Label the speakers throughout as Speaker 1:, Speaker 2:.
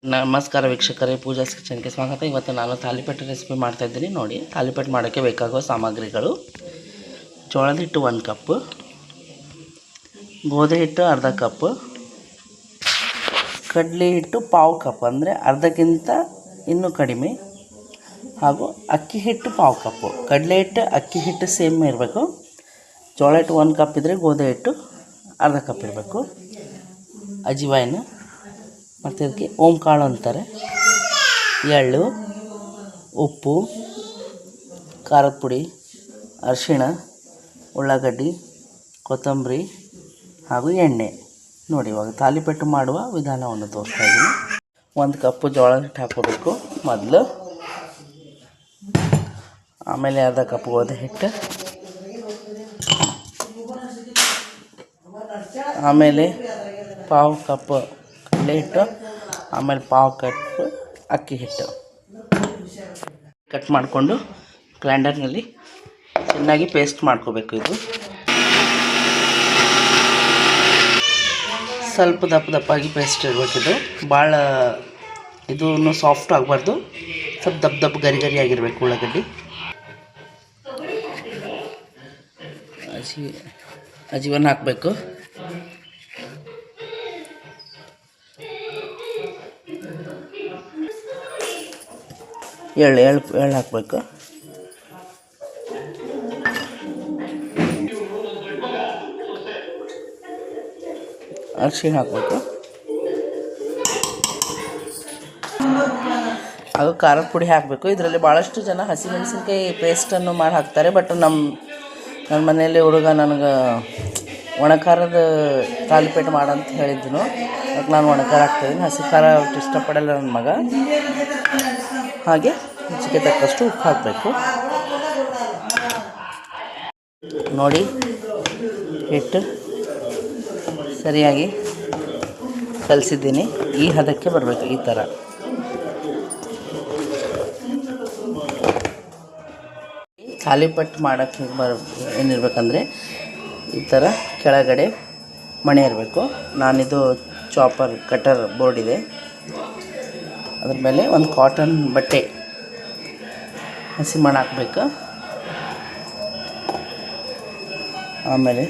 Speaker 1: ನಮಸ್ಕಾರ ವೀಕ್ಷಕರೇ, ಪೂಜಾಸ್ ಕಿಚನ್ಗೆ ಸ್ವಾಗತ. ಇವತ್ತು ನಾನು ತಾಲಿಪಟ್ಟು ರೆಸಿಪಿ ಮಾಡ್ತಾಯಿದ್ದೀನಿ. ನೋಡಿ, ತಾಲಿಪಟ್ಟು ಮಾಡೋಕ್ಕೆ ಬೇಕಾಗುವ ಸಾಮಗ್ರಿಗಳು: ಜೋಳದ ಹಿಟ್ಟು 1 ಕಪ್ಪು, ಗೋಧಿ ಹಿಟ್ಟು ಅರ್ಧ ಕಪ್ಪು, ಕಡಲೆ ಹಿಟ್ಟು ಪಾವು ಕಪ್ ಅಂದರೆ ಅರ್ಧಕ್ಕಿಂತ ಇನ್ನೂ ಕಡಿಮೆ, ಹಾಗೂ ಅಕ್ಕಿ ಹಿಟ್ಟು ಪಾವು ಕಪ್ಪು. ಕಡಲೆ ಹಿಟ್ಟು ಅಕ್ಕಿ ಹಿಟ್ಟು ಸೇಮ್ ಇರಬೇಕು. ಜೋಳ ಹಿಟ್ಟು 1 ಕಪ್ ಇದ್ದರೆ ಗೋಧಿ ಹಿಟ್ಟು ಅರ್ಧ ಕಪ್ ಇರಬೇಕು. ಅಜಿವಾಯಿನ ಮತ್ತು ಇದಕ್ಕೆ ಓಂ ಕಾಳು ಅಂತಾರೆ, ಎಳ್ಳು, ಉಪ್ಪು, ಖಾರದ ಪುಡಿ, ಅರಿಶಿಣ, ಉಳ್ಳಾಗಡ್ಡಿ, ಕೊತ್ತಂಬರಿ ಹಾಗೂ ಎಣ್ಣೆ. ನೋಡಿ, ಇವಾಗ ತಾಲಿಪಟ್ಟು ಮಾಡುವ ವಿಧಾನವನ್ನು ತೋರಿಸ್ತಾ ಇದ್ದೀನಿ. 1 ಕಪ್ಪು ಜೋಳದ ಹಿಟ್ಟು ಹಾಕೋಬೇಕು ಮೊದಲು, ಆಮೇಲೆ ಅರ್ಧ ಕಪ್ ಗೋಧಿ ಹಿಟ್ಟು, ಆಮೇಲೆ ಪಾವು ಕಪ್ ಕಡಲೆ ಹಿಟ್ಟು, ಆಮೇಲೆ ಪಾವು ಕಪ್ ಅಕ್ಕಿ ಹಿಟ್ಟು ಕಟ್ ಮಾಡಿಕೊಂಡು ಗ್ರೈಂಡರ್ನಲ್ಲಿ ಚೆನ್ನಾಗಿ ಪೇಸ್ಟ್ ಮಾಡ್ಕೋಬೇಕು. ಇದು ಸ್ವಲ್ಪ ದಪ್ಪಾಗಿ ಪೇಸ್ಟ್ ಇರಬೇಕಿದು. ಭಾಳ ಇದೂ ಸಾಫ್ಟ್ ಆಗಬಾರ್ದು, ಸ್ವಲ್ಪ ದಪ್ಪ ಗರಿ ಆಗಿರಬೇಕು. ಉಳ್ಳಾಗಡ್ಡಿ, ಅಜಿವನ್ನ ಹಾಕಬೇಕು. ಎಳ್ಳು ಹಾಕಬೇಕು. ಅರಿಶಿಣ ಹಾಕಬೇಕು. ಹಾಗೂ ಖಾರದ ಪುಡಿ ಹಾಕಬೇಕು. ಇದರಲ್ಲಿ ಭಾಳಷ್ಟು ಜನ ಹಸಿಮೆಣಸಿನ್ಕಾಯಿ ಪೇಸ್ಟನ್ನು ಮಾಡಿ ಹಾಕ್ತಾರೆ, ಬಟ್ ನನ್ನ ಮನೆಯಲ್ಲಿ ಹುಡುಗ ನನಗೆ ಒಣಖಾರದ ತಾಲಿಪಟ್ಟು ಮಾಡಂತ ಹೇಳಿದ್ದನು. ಅದಕ್ಕೆ ನಾನು ಒಣಖಾರ ಹಾಕ್ತಾಯಿದ್ದೀನಿ. ಹಸಿ ಖಾರ ಅಷ್ಟು ಇಷ್ಟಪಡಲ್ಲ ನನ್ನ ಮಗ. ಹಾಗೆ ರುಚಿಗೆ ತಕ್ಕಷ್ಟು ಉಪ್ಪು ಹಾಕಬೇಕು. ನೋಡಿ, ಹಿಟ್ಟು ಸರಿಯಾಗಿ ಕಲಸಿದ್ದೀನಿ. ಈ ಹದಕ್ಕೆ ಬರಬೇಕು. ಈ ಥರ ತಾಲಿಪಟ್ಟು ಮಾಡೋಕ್ಕೆ ಏನಿರಬೇಕಂದ್ರೆ ಈ ಥರ ಕೆಳಗಡೆ ಮಣೆ ಇರಬೇಕು. ನಾನಿದು ಕಟರ್ ಬೋರ್ಡ್ ಇದೆ, ಅದ್ರ ಮೇಲೆ ಒಂದು ಕಾಟನ್ ಬಟ್ಟೆ ಹಸಿ ಮಣ್ಣು ಹಾಕಬೇಕು. ಆಮೇಲೆ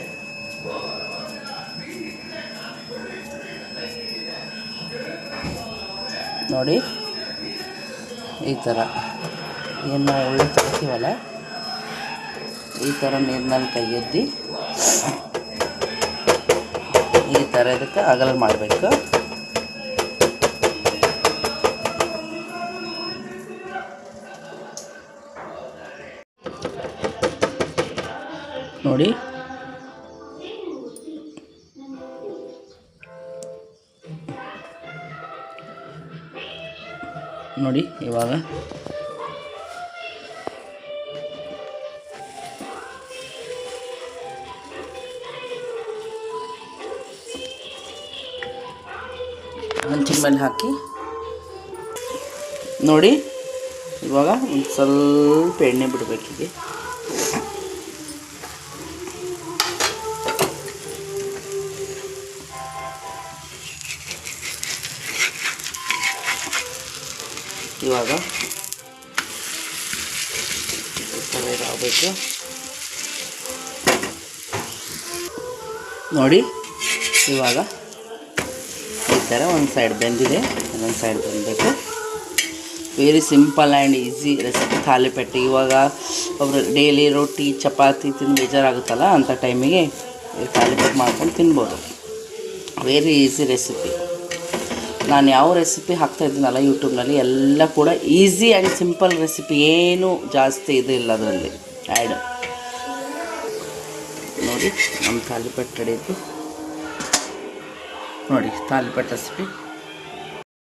Speaker 1: ನೋಡಿ, ಈ ಥರ ಏನು ನಾವು ಉಳ್ಳಿ ತಗೋತೀವಲ್ಲ, ಈ ಥರ ನೀರಿನಲ್ಲಿ ಕೈ ಎದ್ದಿ ಈ ಥರ ಇದಕ್ಕೆ ಅಗಲ ಮಾಡಬೇಕು. ನೋಡಿ, ಇವಾಗ ಹಂಚಿನ ಮೇಲೆ ಹಾಕಿ ನೋಡಿ. ಇವಾಗ ಒಂದು ಸ್ವಲ್ಪ ಎಣ್ಣೆ ಬಿಡಬೇಕಿದೆ. ಇವಾಗ ಈ ಥರ ಇದಾಗಬೇಕು. ನೋಡಿ, ಇವಾಗ ಈ ಥರ ಒಂದು ಸೈಡ್ ಬೆಂದಿದೆ, ಇನ್ನೊಂದು ಸೈಡ್ ಬೆಂದಬೇಕು. Very simple and easy recipe thalipattu. ಇವಾಗ ಒಬ್ಬರು ಡೈಲಿ ರೊಟ್ಟಿ ಚಪಾತಿ ತಿಂದು ಬೇಜಾರಾಗುತ್ತಲ್ಲ, ಅಂಥ ಟೈಮಿಗೆ ತಾಲಿಪಟ್ಟು ಮಾಡ್ಕೊಂಡು ತಿನ್ಬೋದು. Very easy recipe. ನಾನು ಯಾವ ರೆಸಿಪಿ ಹಾಕ್ತಾಯಿದ್ದೀನಲ್ಲ ಯೂಟ್ಯೂಬ್ನಲ್ಲಿ, ಎಲ್ಲ ಕೂಡ ಈಸಿ ಆ್ಯಂಡ್ ಸಿಂಪಲ್ ರೆಸಿಪಿ. ಏನು ಜಾಸ್ತಿ ಇದು ಇಲ್ಲ ಅದರಲ್ಲಿ ಆ್ಯಡ್. ನೋಡಿ, ನಮ್ಮ ತಾಲಿಪಟ್ಟು ರೆಡಿ ಇತ್ತು. ನೋಡಿ, ತಾಲಿಪಟ್ಟು ರೆಸಿಪಿ